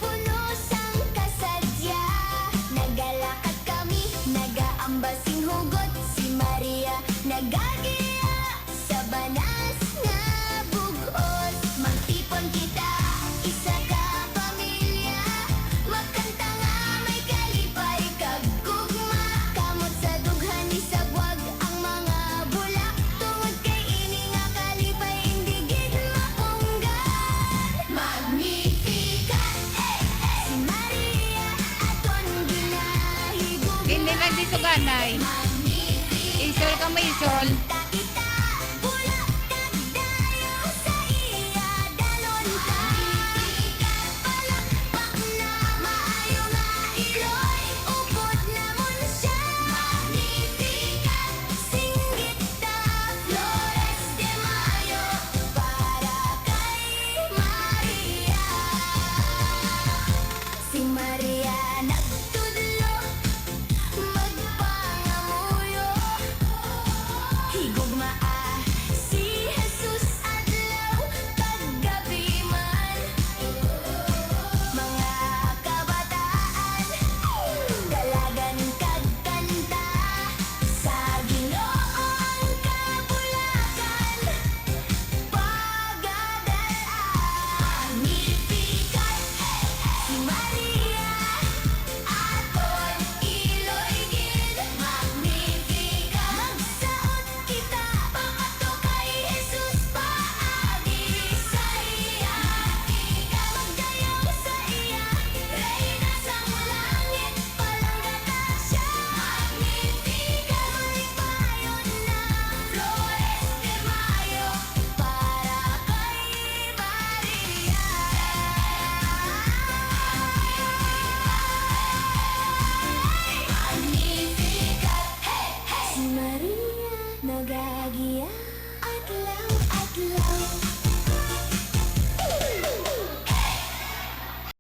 puno sang kasadya. Nagalakad kami, nagaambasing hugot, si Maria nagagiya sa banas nga bugos. Magtipon kita, isa ka pamilya, magkanta nga may kalipay kag gugma. Kamot sa dughan ni sabwag ang mga bulak, tungod kay ini nga kalipay hindi gid mapunggan. Magnificat, si Maria aton ginahigugma. Hindi lang dito ganay. Isol ka may isol.